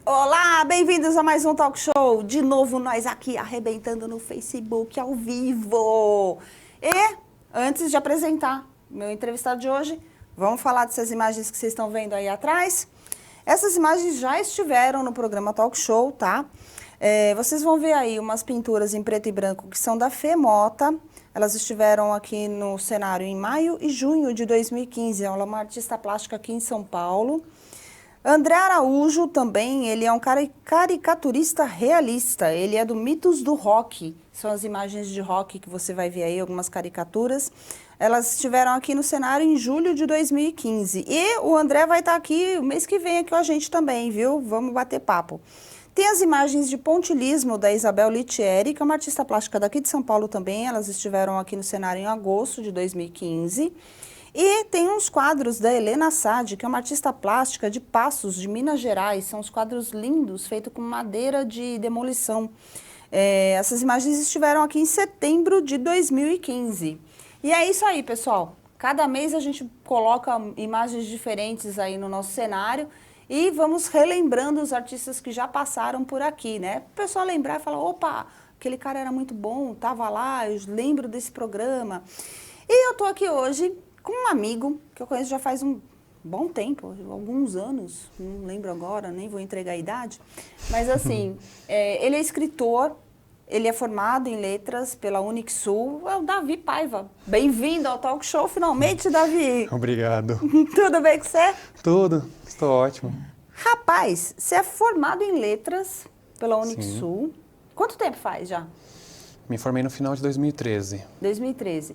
Olá, bem-vindos a mais um talk show. De novo, nós aqui arrebentando no Facebook ao vivo. E antes de apresentar meu entrevistado de hoje, vamos falar dessas imagens que vocês estão vendo aí atrás. Essas imagens já estiveram no programa Talk Show, tá? Vocês vão ver aí umas pinturas em preto e branco que são da Fê Mota. Elas estiveram aqui no cenário em maio e junho de 2015. Ela é uma artista plástica aqui em São Paulo. André Araújo também, ele é um caricaturista realista, ele é do Mitos do Rock, são as imagens de rock que você vai ver aí, algumas caricaturas. Elas estiveram aqui no cenário em julho de 2015 e o André vai estar aqui o mês que vem aqui com a gente também, viu? Vamos bater papo. Tem as imagens de pontilhismo da Isabel Litieri, que é uma artista plástica daqui de São Paulo também, elas estiveram aqui no cenário em agosto de 2015. E tem uns quadros da Helena Sade, que é uma artista plástica de Passos, de Minas Gerais. São uns quadros lindos, feitos com madeira de demolição. Essas imagens estiveram aqui em setembro de 2015. E é isso aí, pessoal. Cada mês a gente coloca imagens diferentes aí no nosso cenário e vamos relembrando os artistas que já passaram por aqui, né? O pessoal lembrar e falar, opa, aquele cara era muito bom, estava lá, eu lembro desse programa. E eu tô aqui hoje com um amigo que eu conheço já faz um bom tempo, alguns anos, não lembro agora, nem vou entregar a idade, mas assim, ele é escritor, ele é formado em letras pela Unixul, é o Davi Paiva. Bem-vindo ao Talk Show, finalmente, Davi. Obrigado. Tudo bem com você? Tudo, estou ótimo. Rapaz, você é formado em letras pela Unixul. Sim. Quanto tempo faz já? Me formei no final de 2013. 2013.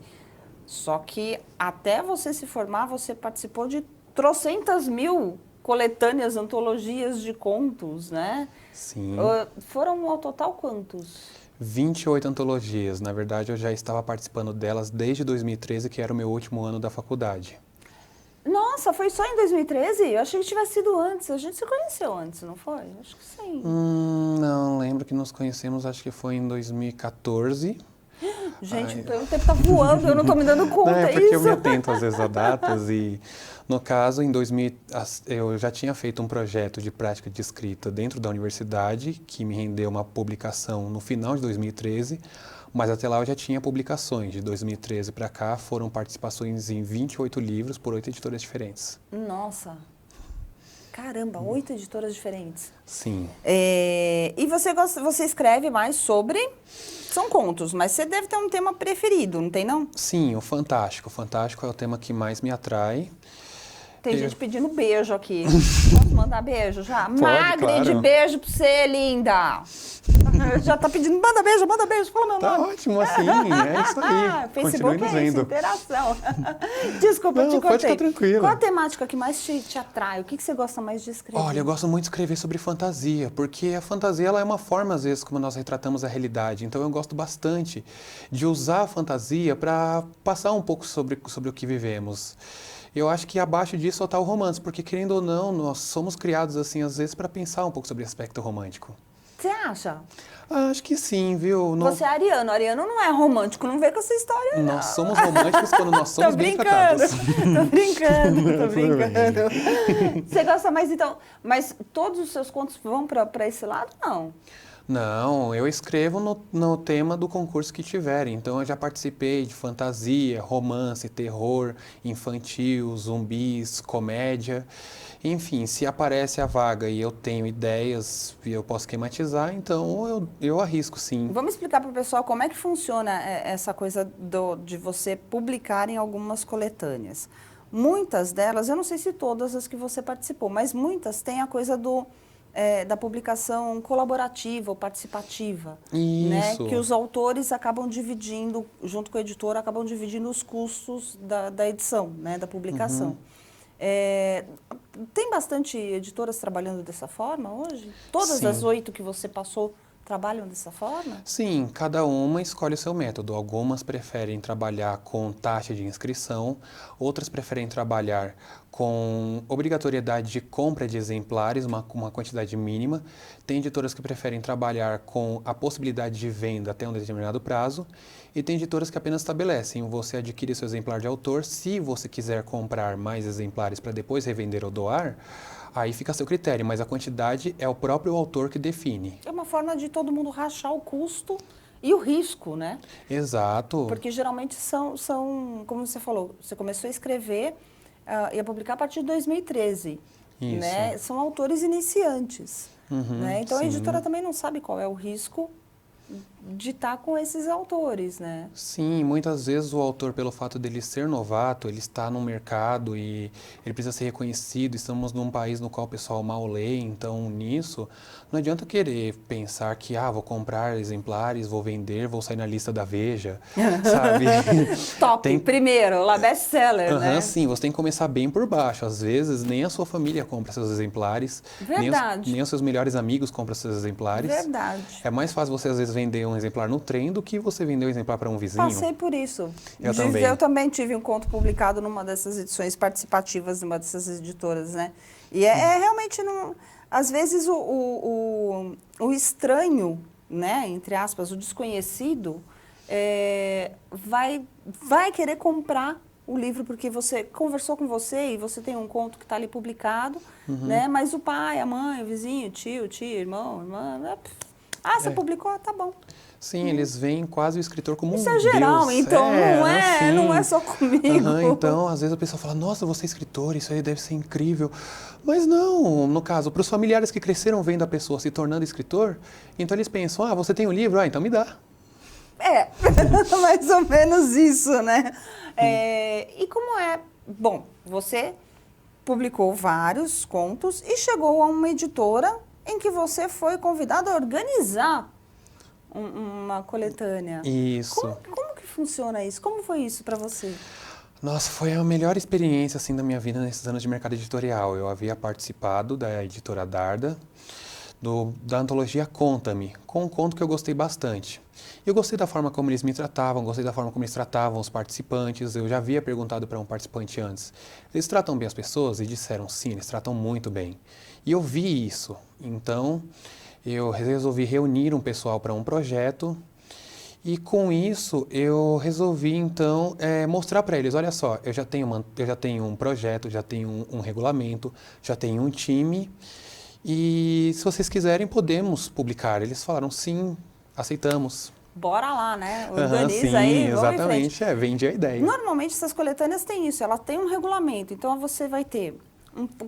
Só que até você se formar, você participou de trocentas mil coletâneas, antologias de contos, né? Sim. Foram ao total quantos? 28 antologias. Na verdade, eu já estava participando delas desde 2013, que era o meu último ano da faculdade. Nossa, foi só em 2013? Eu achei que tivesse sido antes. A gente se conheceu antes, não foi? Acho que sim. Não, lembro que nos conhecemos, acho que foi em 2014. Gente, o tempo tá voando, eu não tô me dando conta, não, é porque isso? eu me atento às vezes a datas e, no caso, em 2000, eu já tinha feito um projeto de prática de escrita dentro da universidade, que me rendeu uma publicação no final de 2013, mas até lá eu já tinha publicações. De 2013 para cá foram participações em 28 livros por 8 editoras diferentes. Nossa! Caramba, 8 editoras diferentes. Sim. E você escreve mais sobre... São contos, mas você deve ter um tema preferido, não tem não? Sim, o Fantástico. O Fantástico é o tema que mais me atrai. Tem gente pedindo beijo aqui. Posso mandar beijo já? Pode, Magre, claro. de beijo pra você, linda! Já tá pedindo, manda beijo, fala meu nome. Tá ótimo assim, é isso aí. Facebook é isso, interação. Desculpa, eu te cortei. Pode ficar tranquilo. Qual a temática que mais te atrai? O que você gosta mais de escrever? Olha, eu gosto muito de escrever sobre fantasia, porque a fantasia ela é uma forma, às vezes, como nós retratamos a realidade. Então, eu gosto bastante de usar a fantasia para passar um pouco sobre o que vivemos. Eu acho que abaixo disso está o romance, porque, querendo ou não, nós somos criados, assim, às vezes, para pensar um pouco sobre o aspecto romântico. Você acha? Acho que sim, viu? Você é ariano. Ariano não é romântico, não vê com essa história, não. Nós somos românticos quando nós somos bem tratados. Tô brincando. Você gosta mais, então... Mas todos os seus contos vão para esse lado, não? Não, eu escrevo no tema do concurso que tiverem. Então, eu já participei de fantasia, romance, terror, infantil, zumbis, comédia. Enfim, se aparece a vaga e eu tenho ideias e eu posso esquematizar, então eu arrisco, sim. Vamos explicar para o pessoal como é que funciona essa coisa de você publicar em algumas coletâneas. Muitas delas, eu não sei se todas as que você participou, mas muitas têm a coisa da publicação colaborativa ou participativa. Isso. Né? Que os autores acabam dividindo, junto com o editor, acabam dividindo os custos da edição, né? Da publicação. Uhum. Tem bastante editoras trabalhando dessa forma hoje? Todas Sim. as 8 que você passou trabalham dessa forma? Sim, cada uma escolhe o seu método. Algumas preferem trabalhar com taxa de inscrição, outras preferem trabalhar com obrigatoriedade de compra de exemplares, uma quantidade mínima. Tem editoras que preferem trabalhar com a possibilidade de venda até um determinado prazo. E tem editoras que apenas estabelecem: você adquire seu exemplar de autor, se você quiser comprar mais exemplares para depois revender ou doar, aí fica a seu critério, mas a quantidade é o próprio autor que define. É uma forma de todo mundo rachar o custo e o risco, né? Exato. Porque geralmente são, como você falou, você começou a escrever e a publicar a partir de 2013. Isso. Né? São autores iniciantes. Né? Então sim. a editora também não sabe qual é o risco de estar com esses autores, né? Sim, muitas vezes o autor, pelo fato dele ser novato, ele está no mercado e ele precisa ser reconhecido. Estamos num país no qual o pessoal mal lê, então nisso não adianta querer pensar que vou comprar exemplares, vou vender, vou sair na lista da Veja, sabe? Top, primeiro, lá best-seller, né? Sim, você tem que começar bem por baixo. Às vezes nem a sua família compra seus exemplares, Verdade. nem os seus melhores amigos compram seus exemplares. Verdade. É mais fácil você às vezes vender um exemplar no trem do que você vender um exemplar para um vizinho. Passei por isso. Eu também tive um conto publicado numa dessas edições participativas, numa dessas editoras, né? E realmente, às vezes, o estranho, né, entre aspas, o desconhecido, vai querer comprar o livro porque você conversou com você e você tem um conto que está ali publicado, né? Mas o pai, a mãe, o vizinho, tio, irmão, irmã... você publicou? Tá bom. Sim, eles veem quase o escritor como um Isso é geral, deus. então não é só comigo. Então, às vezes a pessoa fala: nossa, você é escritor, isso aí deve ser incrível. Mas não, no caso, para os familiares que cresceram vendo a pessoa se tornando escritor, então eles pensam: você tem um livro? Então me dá. Mais ou menos isso, né? E como é? Bom, você publicou vários contos e chegou a uma editora em que você foi convidado a organizar uma coletânea. Isso. Como que funciona isso? Como foi isso para você? Nossa, foi a melhor experiência assim da minha vida nesses anos de mercado editorial. Eu havia participado da editora Darda, da antologia Conta-me, com um conto que eu gostei bastante. Eu gostei da forma como eles me tratavam, gostei da forma como eles tratavam os participantes. Eu já havia perguntado para um participante antes: eles tratam bem as pessoas? E disseram: sim, eles tratam muito bem. E eu vi isso. Então, eu resolvi reunir um pessoal para um projeto. E com isso, eu resolvi, então, mostrar para eles: olha só, eu já tenho um projeto, já tenho um regulamento, já tenho um time. E se vocês quiserem, podemos publicar. Eles falaram: sim, aceitamos. Bora lá, né? Organiza sim, aí, exatamente. Vendi a ideia. Normalmente, essas coletâneas têm isso, ela tem um regulamento. Então, você vai ter...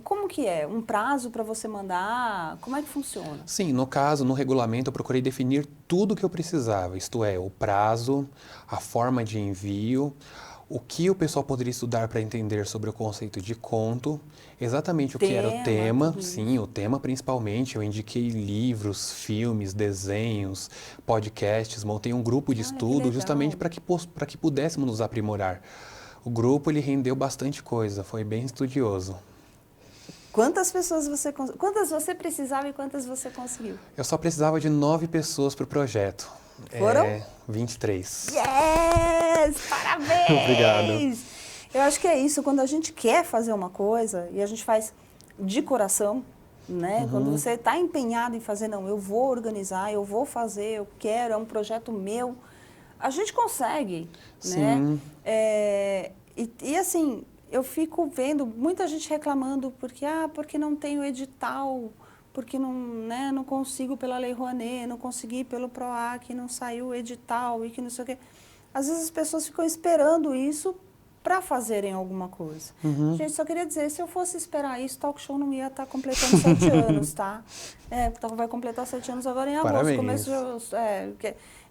Como que é? Um prazo para você mandar? Como é que funciona? Sim, no caso, no regulamento, eu procurei definir tudo o que eu precisava. Isto é, o prazo, a forma de envio, o que o pessoal poderia estudar para entender sobre o conceito de conto, exatamente o que era o tema. Sim, o tema principalmente. Eu indiquei livros, filmes, desenhos, podcasts, montei um grupo de estudo justamente para que pudéssemos nos aprimorar. O grupo ele rendeu bastante coisa, foi bem estudioso. Quantas você precisava e quantas você conseguiu? Eu só precisava de 9 pessoas para o projeto. Foram? 23. Yes! Parabéns! Obrigado. Eu acho que é isso, quando a gente quer fazer uma coisa e a gente faz de coração, né? Quando você está empenhado em fazer, não, eu vou organizar, eu vou fazer, eu quero, é um projeto meu, a gente consegue, Sim. né? E assim... Eu fico vendo muita gente reclamando porque não tem o edital, porque não consigo pela Lei Rouanet, não consegui pelo PROAC, não saiu o edital e que não sei o quê. Às vezes as pessoas ficam esperando isso para fazerem alguma coisa. Gente, só queria dizer, se eu fosse esperar isso, Talk Show não ia estar completando 7 anos, tá? Vai completar 7 anos agora em agosto. Parabéns. Começo de agosto.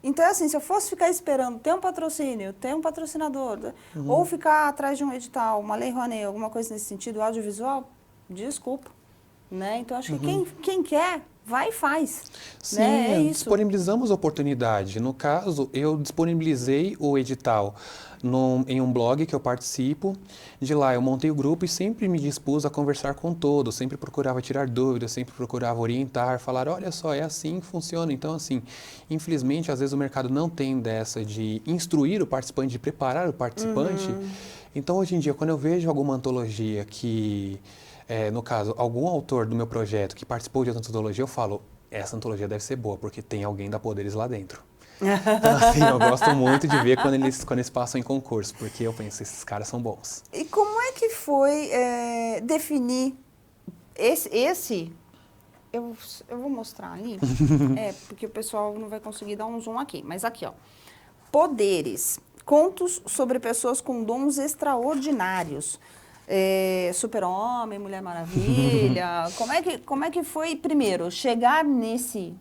Então, assim, se eu fosse ficar esperando ter um patrocínio, ter um patrocinador, ou ficar atrás de um edital, uma Lei Rouanet, alguma coisa nesse sentido, audiovisual, desculpa, né? Então, acho que quem quer, vai e faz. Sim, né? É isso. disponibilizamos oportunidade. No caso, eu disponibilizei o edital em um blog que eu participo. De lá eu montei o grupo e sempre me dispus a conversar com todos, sempre procurava tirar dúvidas, sempre procurava orientar, falar, olha só, é assim que funciona. Então, assim, infelizmente, às vezes o mercado não tem dessa de instruir o participante, de preparar o participante. Então, hoje em dia, quando eu vejo alguma antologia que, no caso, algum autor do meu projeto que participou de outra antologia, eu falo, essa antologia deve ser boa, porque tem alguém da Poderes lá dentro. Então, assim, eu gosto muito de ver quando eles passam em concurso, porque eu penso, esses caras são bons. E como é que foi definir eu vou mostrar ali, porque o pessoal não vai conseguir dar um zoom aqui, mas aqui, ó. Poderes, contos sobre pessoas com dons extraordinários. Super-Homem, Mulher Maravilha. Como é que foi, primeiro, chegar neste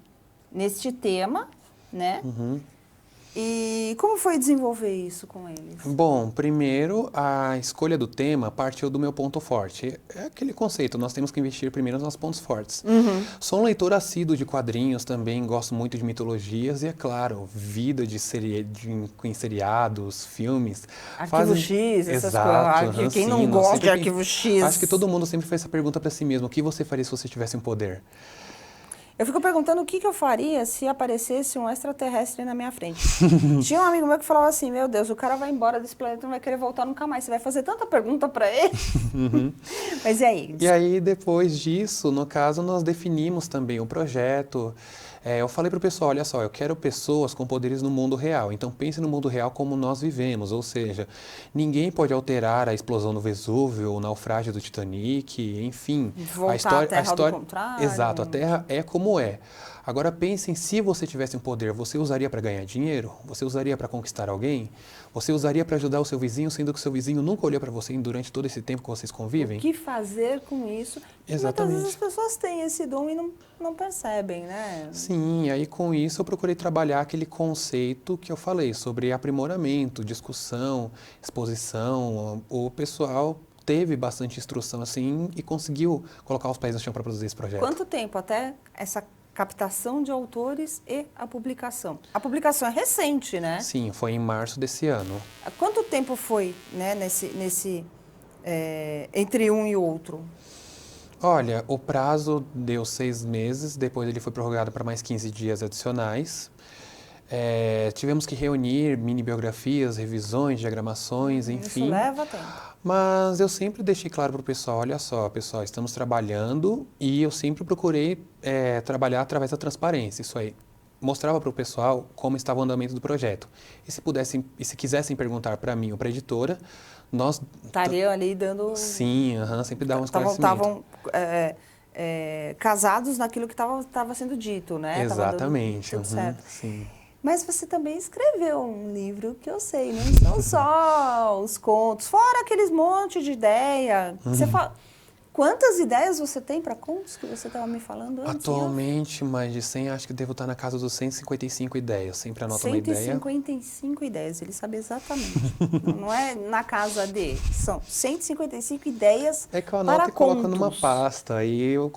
tema, né? E como foi desenvolver isso com eles? Bom, primeiro, a escolha do tema partiu do meu ponto forte. É aquele conceito, nós temos que investir primeiro nos nossos pontos fortes. Sou um leitor assíduo de quadrinhos também, gosto muito de mitologias e, é claro, vida em seriados, filmes. Arquivo X, essas Exato, coisas. Quem sim, não gosta de Arquivo X? Acho que todo mundo sempre fez essa pergunta para si mesmo. O que você faria se você tivesse um poder? Eu fico perguntando o que eu faria se aparecesse um extraterrestre na minha frente. Tinha um amigo meu que falava assim, meu Deus, o cara vai embora desse planeta e não vai querer voltar nunca mais. Você vai fazer tanta pergunta para ele. Mas e aí? E aí, depois disso, no caso, nós definimos também o projeto. Eu falei para o pessoal, olha só, eu quero pessoas com poderes no mundo real. Então, pense no mundo real como nós vivemos. Ou seja, ninguém pode alterar a explosão do Vesúvio, o naufrágio do Titanic, enfim. Voltar à Terra do contrário. Exato, a Terra é como é. Agora, pensem, se você tivesse um poder, você usaria para ganhar dinheiro? Você usaria para conquistar alguém? Você usaria para ajudar o seu vizinho, sendo que o seu vizinho nunca olhou para você durante todo esse tempo que vocês convivem? O que fazer com isso? Exatamente. Muitas vezes as pessoas têm esse dom e não percebem, né? Sim, aí com isso eu procurei trabalhar aquele conceito que eu falei sobre aprimoramento, discussão, exposição. O pessoal teve bastante instrução assim e conseguiu colocar os pés no chão para produzir esse projeto. Quanto tempo até essa captação de autores e a publicação? A publicação é recente, né? Sim, foi em março desse ano. Quanto tempo foi, né, entre um e outro? Olha, o prazo deu 6 meses, depois ele foi prorrogado para mais 15 dias adicionais. Tivemos que reunir mini-biografias, revisões, diagramações, enfim. Isso leva tempo. Mas eu sempre deixei claro para o pessoal, olha só, pessoal, estamos trabalhando e eu sempre procurei trabalhar através da transparência, isso aí. Mostrava para o pessoal como estava o andamento do projeto. E se quisessem perguntar para mim ou para a editora, nós... Estariam ali dando... Sim, sempre dava um esclarecimento. Estavam casados naquilo que estava sendo dito, né? Exatamente. Tudo certo. Sim. Mas você também escreveu um livro que eu sei, não são só os contos, fora aqueles monte de ideia. Você fala, quantas ideias você tem para contos que você estava me falando antes? Atualmente, mais de 100, acho que devo estar na casa dos 155 ideias. Sempre anoto uma ideia. 155 ideias, ele sabe exatamente. Não é na casa de, são 155 ideias para contos. É que eu anoto e coloco numa pasta. Aí eu,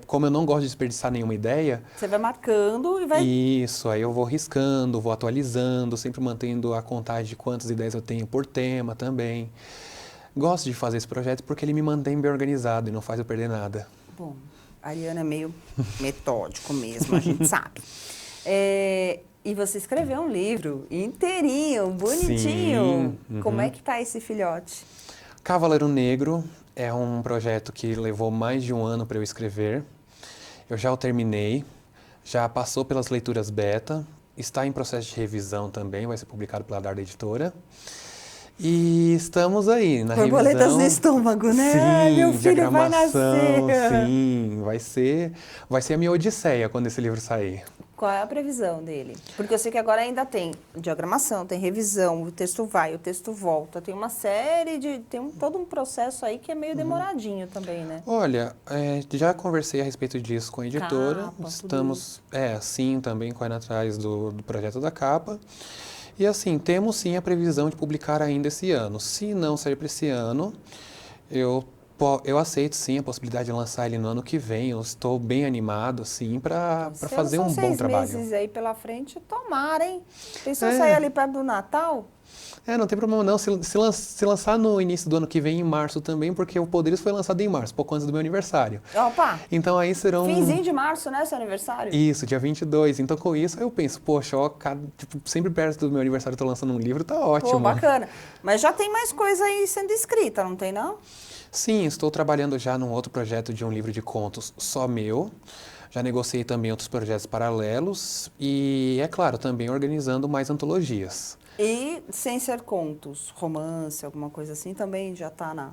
como eu não gosto de desperdiçar nenhuma ideia... Você vai marcando e vai... Isso, aí eu vou riscando, vou atualizando, sempre mantendo a contagem de quantas ideias eu tenho por tema também. Gosto de fazer esse projeto porque ele me mantém bem organizado e não faz eu perder nada. Bom, a Ariana é meio metódico mesmo, a gente sabe. E você escreveu um livro inteirinho, bonitinho. Sim, Como é que tá esse filhote? Cavaleiro Negro é um projeto que levou mais de um ano para eu escrever. Eu já o terminei, já passou pelas leituras beta, está em processo de revisão também, vai ser publicado pela Darda Editora. E estamos aí na Borboletas revisão. no estômago, né? Sim, Ai, meu filho vai nascer. Sim, vai ser a minha odisseia quando esse livro sair. Qual é a previsão dele? Porque eu sei que agora ainda tem diagramação, tem revisão, o texto vai, o texto volta, tem uma série todo um processo aí que é meio demoradinho também, né? Olha, já conversei a respeito disso com a editora, Capa, estamos, sim, também correndo atrás do projeto da capa. E assim, temos sim a previsão de publicar ainda esse ano. Se não sair para esse ano, eu Eu aceito sim a possibilidade de lançar ele no ano que vem. Eu estou bem animado, sim, para fazer um bom trabalho. 6 meses aí pela frente, tomara, hein? Pensou É. sair ali perto do Natal? Não tem problema não. Se lançar no início do ano que vem, em março também, porque o Poderes foi lançado em março, pouco antes do meu aniversário. Opa! Então aí serão... Finzinho de março, né, seu aniversário? Isso, dia 22. Então com isso eu penso, poxa, ó, sempre perto do meu aniversário eu tô lançando um livro, tá ótimo. Pô, bacana. Mas já tem mais coisa aí sendo escrita, não tem não? Sim, estou trabalhando já num outro projeto de um livro de contos só meu. Já negociei também outros projetos paralelos e, é claro, também organizando mais antologias. E sem ser contos, romance, alguma coisa assim, também já tá na...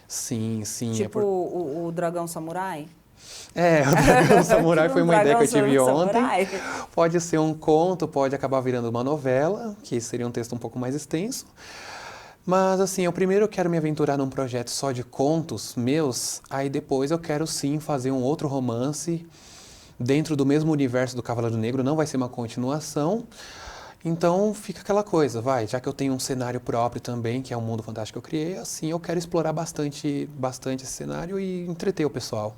Sim, sim. Tipo o Dragão Samurai? O Dragão Samurai foi uma ideia que eu tive ontem. Samurai. Pode ser um conto, pode acabar virando uma novela, que seria um texto um pouco mais extenso. Mas assim, eu primeiro quero me aventurar num projeto só de contos meus, aí depois eu quero sim fazer um outro romance dentro do mesmo universo do Cavaleiro Negro, não vai ser uma continuação. Então fica aquela coisa, já que eu tenho um cenário próprio também, que é um mundo fantástico que eu criei, assim eu quero explorar bastante esse cenário e entreter o pessoal.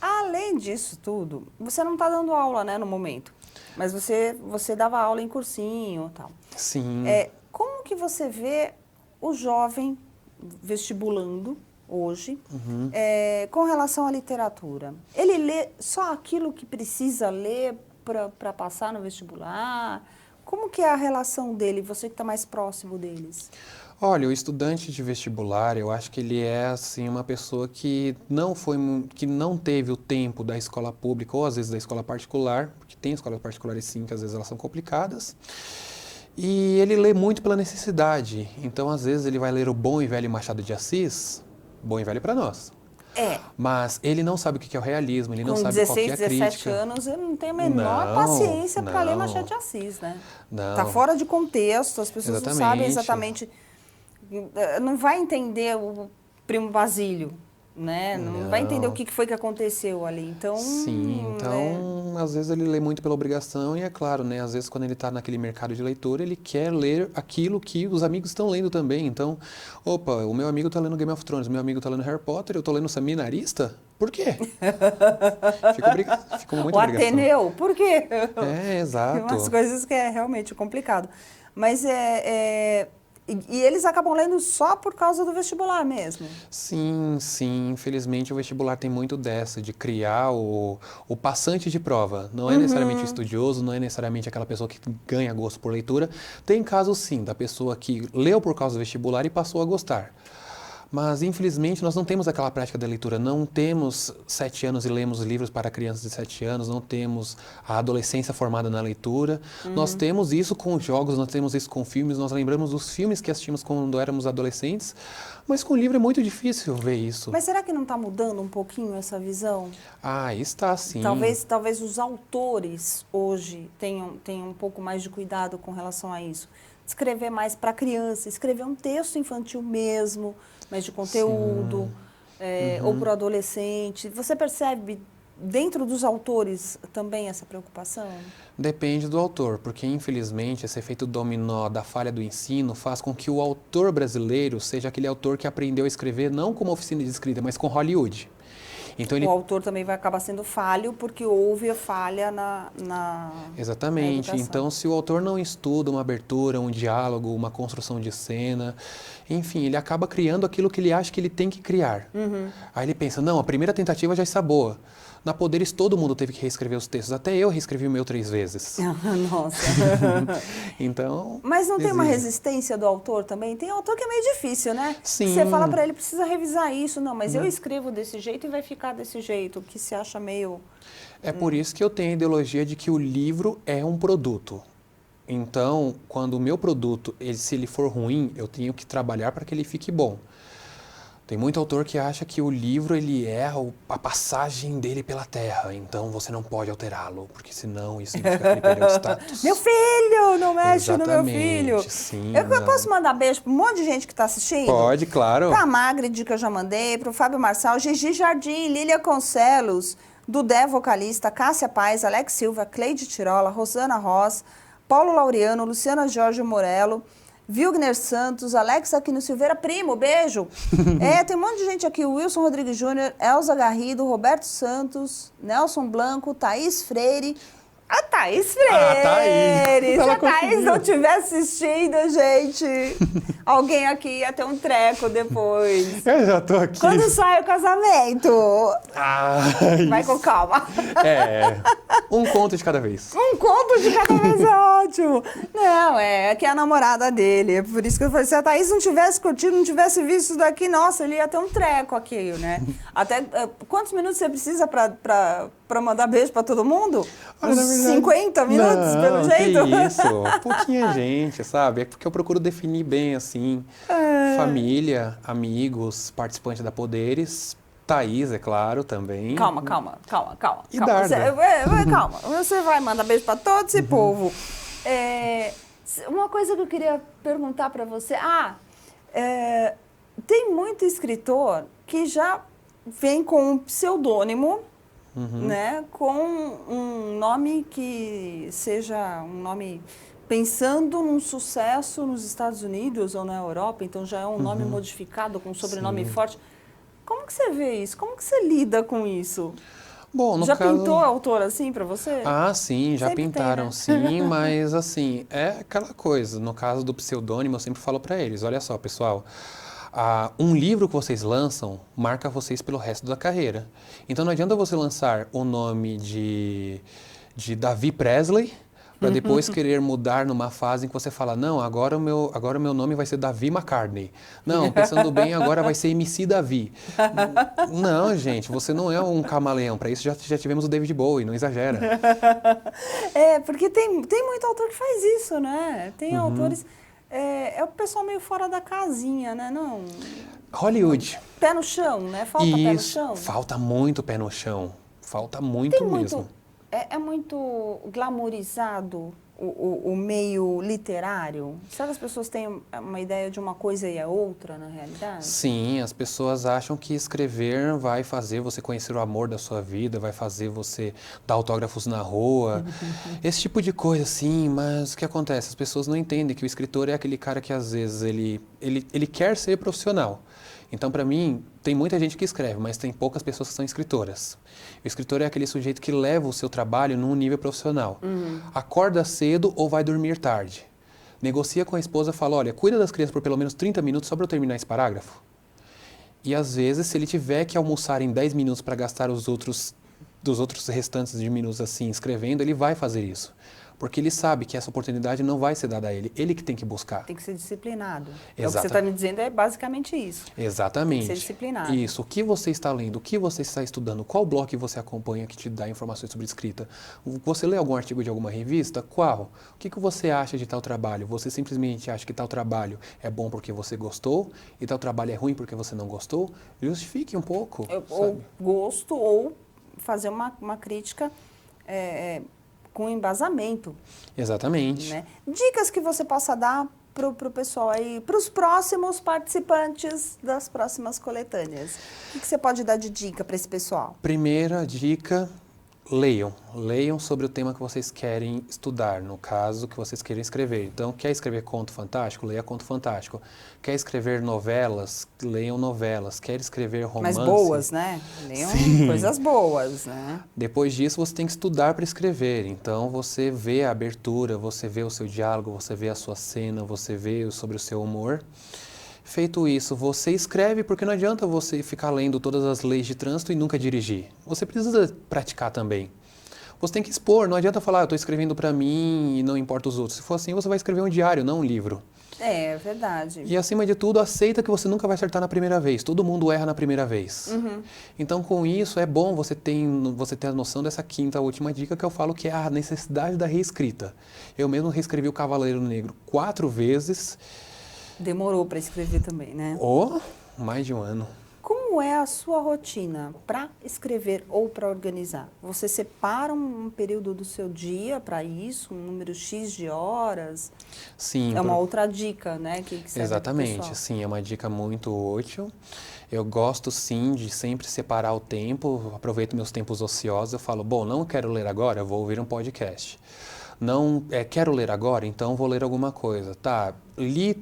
Além disso tudo, você não está dando aula, né, no momento, mas você dava aula em cursinho e tal. Sim. Como que você vê o jovem vestibulando hoje com relação à literatura? Ele lê só aquilo que precisa ler para passar no vestibular? Como que é a relação dele, você que está mais próximo deles? Olha, o estudante de vestibular, eu acho que ele é assim uma pessoa que não teve o tempo da escola pública ou às vezes da escola particular, porque tem escolas particulares sim, que às vezes elas são complicadas. E ele lê muito pela necessidade. Então, às vezes ele vai ler o Bom e Velho Machado de Assis, bom e velho para nós. Mas ele não sabe o que é o realismo, ele não sabe qual que é a crítica. Com 16, 17 anos, eu não tenho a menor paciência para ler Machado de Assis, né? Não. Tá fora de contexto, as pessoas não sabem exatamente, não vai entender o Primo Basílio, né? Não vai entender o que foi que aconteceu ali. Então, sim, então às vezes ele lê muito pela obrigação e é claro, né? Às vezes quando ele está naquele mercado de leitura, ele quer ler aquilo que os amigos estão lendo também. Então, opa, o meu amigo está lendo Game of Thrones, o meu amigo está lendo Harry Potter, eu estou lendo Seminarista? Por quê? Fico muito o obrigação. Ateneu, por quê? Exato. Tem umas coisas que é realmente complicado. Mas E eles acabam lendo só por causa do vestibular mesmo? Sim, sim. Infelizmente o vestibular tem muito dessa, de criar o passante de prova. Não é necessariamente o estudioso, não é necessariamente aquela pessoa que ganha gosto por leitura. Tem casos sim, da pessoa que leu por causa do vestibular e passou a gostar. Mas, infelizmente, nós não temos aquela prática da leitura. Não temos 7 anos e lemos livros para crianças de 7 anos, não temos a adolescência formada na leitura. Nós temos isso com jogos, nós temos isso com filmes, nós lembramos dos filmes que assistimos quando éramos adolescentes, mas com livro é muito difícil ver isso. Mas será que não está mudando um pouquinho essa visão? Está sim. Talvez os autores hoje tenham um pouco mais de cuidado com relação a isso. Escrever mais para criança, escrever um texto infantil mesmo, mas de conteúdo, ou para o adolescente. Você percebe dentro dos autores também essa preocupação? Depende do autor, porque infelizmente esse efeito dominó da falha do ensino faz com que o autor brasileiro seja aquele autor que aprendeu a escrever não como oficina de escrita, mas com Hollywood. Então, o autor também vai acabar sendo falho porque houve a falha na Exatamente. Na então, se o autor não estuda uma abertura, um diálogo, uma construção de cena, enfim, ele acaba criando aquilo que ele acha que ele tem que criar. Aí ele pensa, não, a primeira tentativa já está boa. Na Poderes todo mundo teve que reescrever os textos, até eu reescrevi o meu 3 vezes. Nossa. Então, mas não tem uma resistência do autor também? Tem autor que é meio difícil, né? Sim. Você fala para ele, precisa revisar isso. Não, mas eu escrevo desse jeito e vai ficar desse jeito, que se acha meio... É por isso que eu tenho a ideologia de que o livro é um produto. Então, quando o meu produto, se ele for ruim, eu tenho que trabalhar para que ele fique bom. Tem muito autor que acha que o livro ele é a passagem dele pela terra, então você não pode alterá-lo, porque senão isso significa que ele perdeu o status. Meu filho, não mexe Exatamente, no meu filho. Sim, eu posso mandar beijo para um monte de gente que está assistindo? Pode, claro. Para a Magrid, que eu já mandei, para o Fábio Marçal, Gigi Jardim, Lília Concelos, Dudé Vocalista, Cássia Paz, Alex Silva, Cleide Tirola, Rosana Ross, Paulo Laureano, Luciana Jorge Morello, Wilgner Santos, Alex Aquino Silveira, primo, beijo. Tem um monte de gente aqui, Wilson Rodrigues Júnior, Elza Garrido, Roberto Santos, Nelson Blanco, Thaís Freire. A Thaís Freire! Se a Thaís não estiver assistindo, gente, alguém aqui ia ter um treco depois. Eu já tô aqui. Quando sai o casamento? Vai Isso. com calma. Um conto de cada vez. Um conto de cada vez é ótimo. Não, que é a namorada dele. É por isso que eu falei, se a Thaís não tivesse curtido, não tivesse visto isso daqui, nossa, ele ia ter um treco aqui, né? Até, quantos minutos você precisa pra mandar beijo pra todo mundo? Uns 50 minutos, pelo jeito? Que isso, pouquinha gente, sabe? É porque eu procuro definir bem, assim, família, amigos, participantes da Poderes, Thaís, é claro, também. Calma. E Darda. Calma, você vai mandar beijo pra todo esse povo. Uma coisa que eu queria perguntar pra você, tem muito escritor que já vem com um pseudônimo, né, com um nome que seja um nome pensando num sucesso nos Estados Unidos ou na Europa, então já é um nome modificado com um sobrenome forte. Como que você vê isso? Como que você lida com isso? Bom, no já caso... pintou autor assim pra você? Sim, já Sempre pintaram, tem, né? sim, mas assim, é aquela coisa, no caso do pseudônimo, eu sempre falo pra eles, olha só, pessoal, um livro que vocês lançam marca vocês pelo resto da carreira. Então não adianta você lançar o nome de Davi Presley para depois querer mudar numa fase em que você fala, não, agora o meu nome vai ser Davi McCartney. Não, pensando bem, agora vai ser MC Davi. Não, gente, você não é um camaleão. Para isso já tivemos o David Bowie, não exagera. Porque tem muito autor que faz isso, né? Tem autores... É o pessoal meio fora da casinha, né? Não... Hollywood. Pé no chão, né? Falta pé no chão. Falta muito pé no chão. Falta muito mesmo. É muito glamourizado o meio literário? Será que as pessoas têm uma ideia de uma coisa e a outra, na realidade? Sim, as pessoas acham que escrever vai fazer você conhecer o amor da sua vida, vai fazer você dar autógrafos na rua, esse tipo de coisa, sim, mas o que acontece? As pessoas não entendem que o escritor é aquele cara que às vezes ele quer ser profissional. Então, para mim, tem muita gente que escreve, mas tem poucas pessoas que são escritoras. O escritor é aquele sujeito que leva o seu trabalho num nível profissional. Acorda cedo ou vai dormir tarde. Negocia com a esposa e fala, olha, cuida das crianças por pelo menos 30 minutos só para eu terminar esse parágrafo. E às vezes, se ele tiver que almoçar em 10 minutos para gastar dos outros restantes de minutos assim escrevendo, ele vai fazer isso. Porque ele sabe que essa oportunidade não vai ser dada a ele. Ele que tem que buscar. Tem que ser disciplinado. Exatamente. É o que você está me dizendo, é basicamente isso. Exatamente. Tem que ser disciplinado. Isso. O que você está lendo, o que você está estudando, qual blog que você acompanha que te dá informações sobre escrita? Você lê algum artigo de alguma revista? Qual? O que você acha de tal trabalho? Você simplesmente acha que tal trabalho é bom porque você gostou e tal trabalho é ruim porque você não gostou? Justifique um pouco. Ou gosto, ou fazer uma crítica... com embasamento. Exatamente. Né? Dicas que você possa dar para o pessoal aí, para os próximos participantes das próximas coletâneas. O que você pode dar de dica para esse pessoal? Primeira dica, leiam. Leiam sobre o tema que vocês querem estudar, no caso que vocês querem escrever. Então, quer escrever conto fantástico? Leia conto fantástico. Quer escrever novelas? Leiam novelas. Quer escrever romance? Mas boas, né? Leiam coisas boas, né? Depois disso, você tem que estudar para escrever. Então, você vê a abertura, você vê o seu diálogo, você vê a sua cena, você vê sobre o seu humor. Feito isso, você escreve, porque não adianta você ficar lendo todas as leis de trânsito e nunca dirigir. Você precisa praticar também. Você tem que expor, não adianta falar, eu estou escrevendo para mim e não importa os outros. Se for assim, você vai escrever um diário, não um livro. É verdade. E acima de tudo, aceita que você nunca vai acertar na primeira vez. Todo mundo erra na primeira vez. Então, com isso, é bom você ter a noção dessa quinta última dica que eu falo, que é a necessidade da reescrita. Eu mesmo reescrevi o Cavaleiro Negro 4 vezes. Demorou para escrever também, né? Mais de um ano. Como é a sua rotina para escrever ou para organizar? Você separa um período do seu dia para isso, um número X de horas? Sim. É uma outra dica, né? Que serve Exatamente, pro pessoal. sim, é uma dica muito útil. Eu gosto, sim, de sempre separar o tempo, aproveito meus tempos ociosos, eu falo, bom, não quero ler agora, eu vou ouvir um podcast. Não, quero ler agora, então vou ler alguma coisa. Tá, li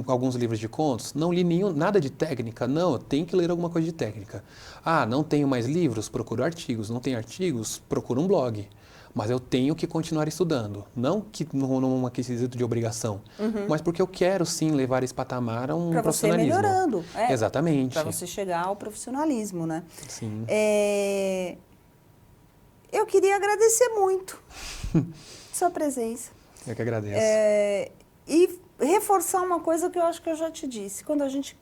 alguns livros de contos, não li nenhum, nada de técnica, não, eu tenho que ler alguma coisa de técnica. Ah, não tenho mais livros, procuro artigos. Não tenho artigos, procuro um blog. Mas eu tenho que continuar estudando. Não que num quesito de obrigação, mas porque eu quero sim levar esse patamar a um Para você ir profissionalismo. melhorando. Exatamente. Para você chegar ao profissionalismo, né? Sim. Eu queria agradecer muito sua presença. Eu que agradeço. E reforçar uma coisa que eu acho que eu já te disse. Quando a gente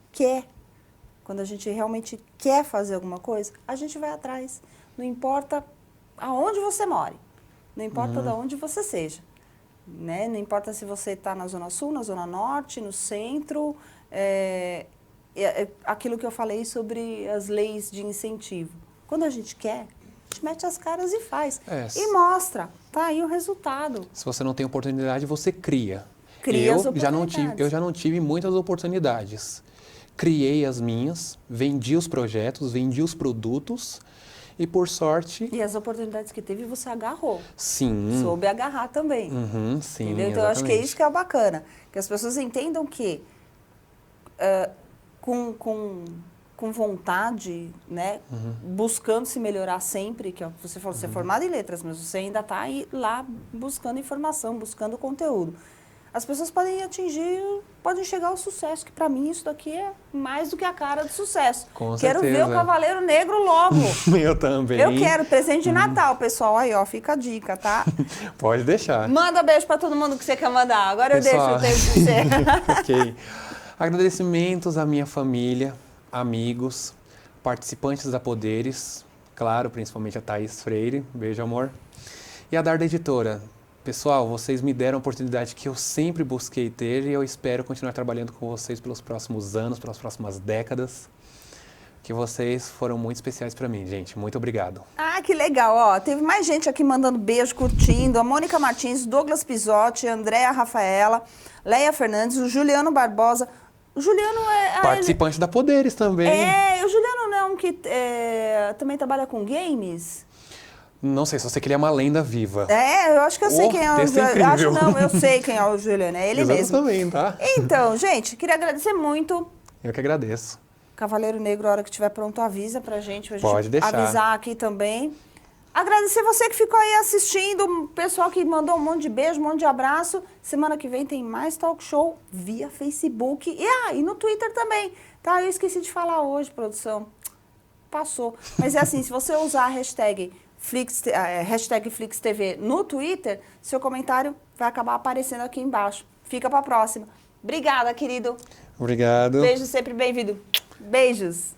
realmente quer fazer alguma coisa, a gente vai atrás. Não importa aonde você mora. Não importa de onde você seja. Né? Não importa se você está na Zona Sul, na Zona Norte, no centro. Aquilo que eu falei sobre as leis de incentivo. Quando a gente quer, a gente mete as caras e faz. E mostra. Tá aí o resultado. Se você não tem oportunidade, você cria. Cria as oportunidades. Eu já não tive muitas oportunidades. Criei as minhas, vendi os projetos, vendi os produtos e, por sorte... E as oportunidades que teve, você agarrou. Sim. Soube agarrar também. Sim, entendeu? Então, eu acho que é isso que é bacana. Que as pessoas entendam que com vontade, né, buscando se melhorar sempre, que você falou, você é formado em letras, mas você ainda está lá buscando informação, buscando conteúdo. As pessoas podem chegar ao sucesso, que para mim isso daqui é mais do que a cara do sucesso. Com Quero certeza. ver o Cavaleiro Negro logo. Eu também. Eu quero, presente de Natal, pessoal. Aí, ó, fica a dica, tá? Pode deixar. Manda beijo para todo mundo que você quer mandar. Agora Pessoal, eu deixo o tempo de você. Ok. Agradecimentos à minha família, amigos, participantes da Poderes, claro, principalmente a Thaís Freire, beijo amor, e a Darda Editora. Pessoal, vocês me deram a oportunidade que eu sempre busquei ter e eu espero continuar trabalhando com vocês pelos próximos anos, pelas próximas décadas, que vocês foram muito especiais para mim, gente. Muito obrigado. Ah, que legal, ó. Teve mais gente aqui mandando beijo, curtindo. A Mônica Martins, Douglas Pisotti, Andréa Rafaela, Leia Fernandes, o Juliano Barbosa. O Juliano Participante da Poderes também. O Juliano não, que também trabalha com games. Não sei, só sei que ele é uma lenda viva. Eu acho que eu sei quem é o Juliano. Eu sei quem é o Juliano, é ele mesmo. Exatamente, tá? Então, gente, queria agradecer muito. Eu que agradeço. Cavaleiro Negro, a hora que estiver pronto, avisa pra gente Pode deixar. Avisar aqui também. Agradecer você que ficou aí assistindo, o pessoal que mandou um monte de beijo, um monte de abraço. Semana que vem tem mais talk show via Facebook e no Twitter também. Tá, eu esqueci de falar hoje, produção. Passou. Mas é assim, se você usar a hashtag FlixTV no Twitter, seu comentário vai acabar aparecendo aqui embaixo. Fica pra próxima. Obrigada, querido. Obrigado. Beijo, sempre bem-vindo. Beijos.